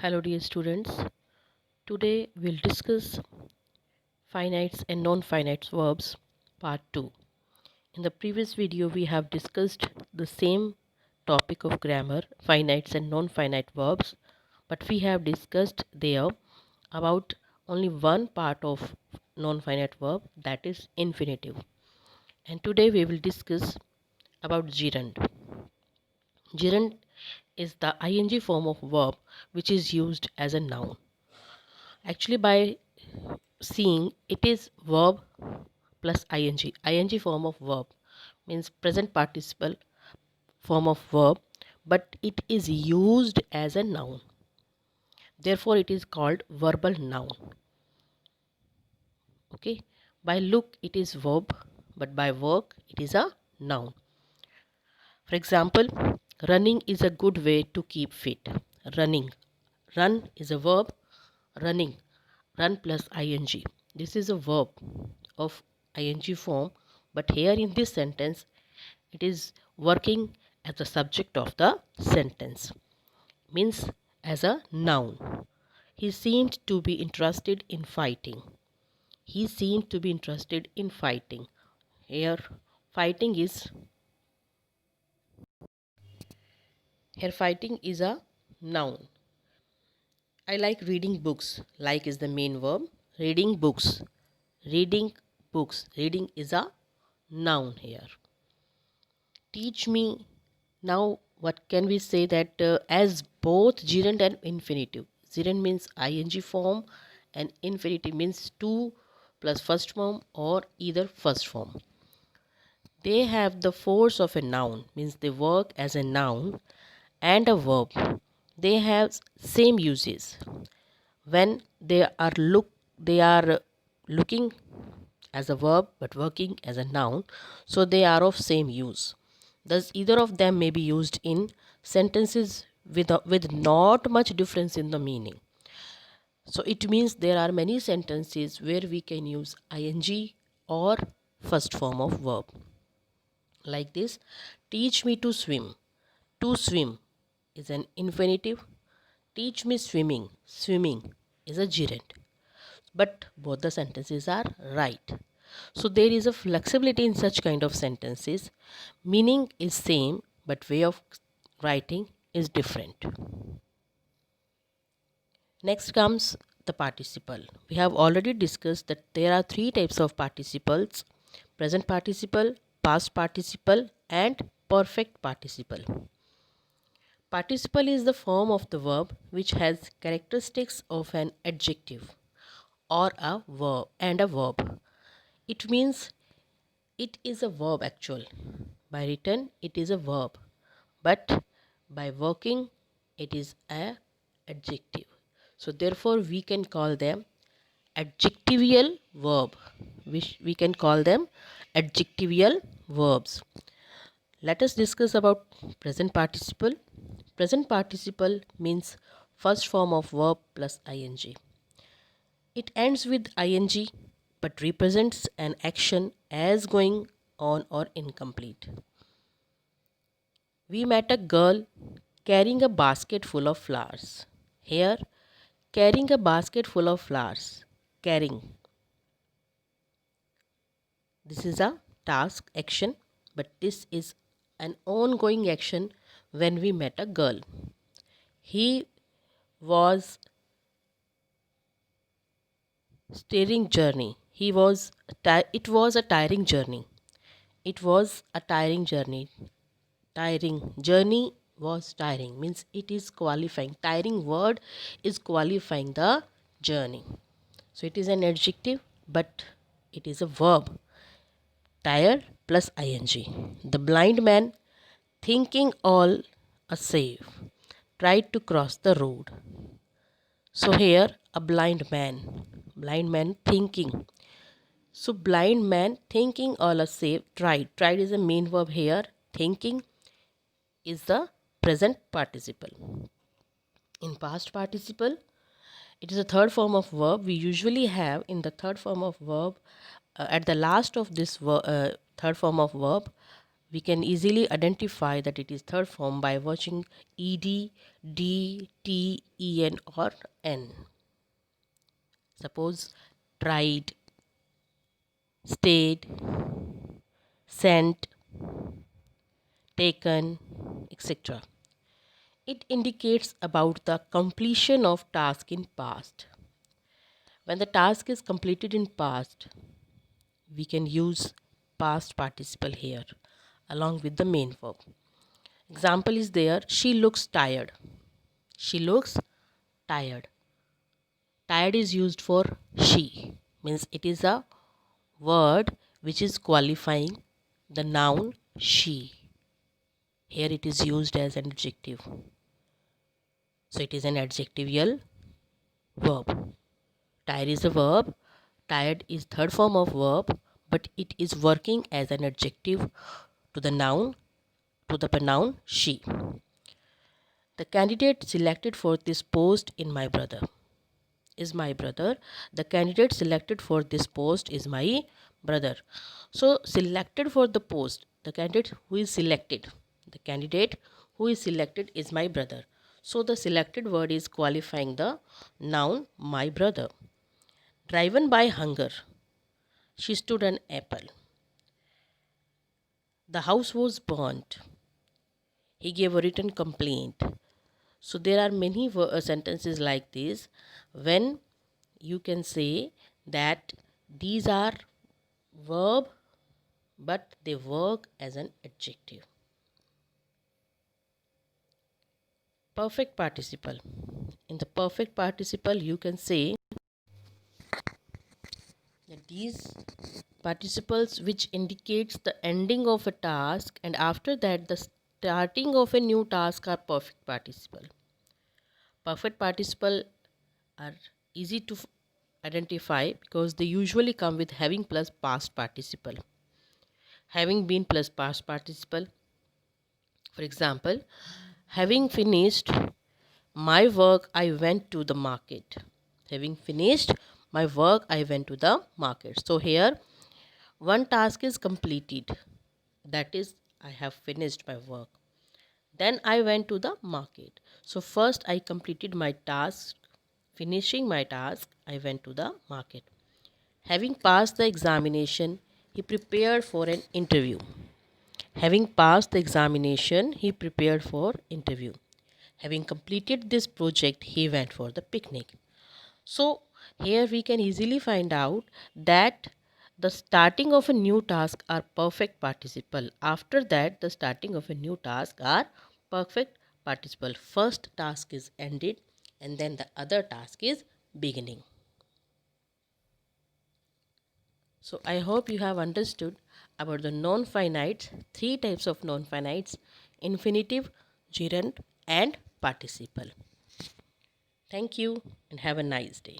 Hello dear students. Today we'll discuss finites and non-finite verbs part 2. In the previous video we have discussed the same topic of grammar, finites and non-finite verbs, but we have discussed there about only one part of non-finite verb, that is infinitive. And today we will discuss about gerund. Gerund is the ing form of verb which is used as a noun. Actually, by seeing, it is verb plus ing form of verb means present participle form of verb, but it is used as a noun, therefore it is called verbal noun. Okay, by look it is verb, but by work it is a noun. For example, running is a good way to keep fit. Running, run is a verb. Running, run plus ing, this is a verb of ing form, but here in this sentence it is working as the subject of the sentence, means as a noun. He seemed to be interested in fighting. He seemed to be interested in fighting. Here fighting is a noun. I like reading books. Like is the main verb. Reading books. Reading books. Reading is a noun here. Teach me. Now what can we say that as both gerund and infinitive. Gerund means ing form and infinitive means to plus first form or either first form. They have the force of a noun, means they work as a noun and a verb. They have same uses. When they are looking as a verb but working as a noun, so they are of same use. Thus either of them may be used in sentences with not much difference in the meaning. So it means there are many sentences where we can use ing or first form of verb. Like this, teach me to swim. To swim is an infinitive. Teach me swimming. Swimming is a gerund. But both the sentences are right. So there is a flexibility in such kind of sentences. Meaning is same, but way of writing is different. Next comes the participle. We have already discussed that there are three types of participles: present participle, past participle, and perfect participle. Participle is the form of the verb which has characteristics of an adjective or a verb and a verb. It means it is a verb actual. By written it is a verb, but by working it is a adjective. So therefore we can call them adjectival verb, which we can call them adjectival verbs. Let us discuss about present participle. Present participle means first form of verb plus ing. It ends with ing but represents an action as going on or incomplete. We met a girl carrying a basket full of flowers. Here, carrying a basket full of flowers. Carrying. This is a task action, but this is an ongoing action when we met a girl. He was steering journey. It was a tiring journey. It was a tiring journey. Tiring. Journey was tiring. Means it is qualifying. Tiring word is qualifying the journey. So it is an adjective, but it is a verb. Tired plus ing. The blind man, thinking all a safe, tried to cross the road. So here a blind man thinking. So blind man thinking all a safe, tried. Tried is a main verb here. Thinking is the present participle. In past participle, it is a third form of verb. We usually have in the third form of verb, at the last of this third form of verb, We can easily identify that it is third form by watching ed, d, t, en or n. Suppose tried, stayed, sent, taken, etc. It indicates about the completion of task in past. When the task is completed in past, we can use past participle here along with the main verb. Example is there, she looks tired. She looks tired. Tired is used for she, means it is a word which is qualifying the noun she. Here it is used as an adjective. So it is an adjectival verb. Tired is a verb. Tired is third form of verb, but it is working as an adjective to the pronoun she. The candidate selected for this post is my brother. The candidate selected for this post is my brother. So selected for the post, the candidate who is selected is my brother. So the selected word is qualifying the noun my brother. Driven by hunger, she stood an apple. The house was burnt. He gave a written complaint. So there are many sentences like this when you can say that these are verb but they work as an adjective. Perfect participle. In the perfect participle you can say that these participles which indicates the ending of a task and after that the starting of a new task are perfect participle. Perfect participle are easy to identify because they usually come with having plus past participle. Having been plus past participle. For example, having finished my work, I went to the market. Having finished my work, I went to the market. So here one task is completed. That is, I have finished my work. Then I went to the market. So first I completed my task. Finishing my task, I went to the market. Having passed the examination, he prepared for an interview. Having passed the examination, he prepared for interview. Having completed this project, he went for the picnic. So here we can easily find out that the starting of a new task are perfect participle. After that, the starting of a new task are perfect participle. First task is ended and then the other task is beginning. So I hope you have understood about the non-finites, three types of non-finites: infinitive, gerund and participle. Thank you and have a nice day.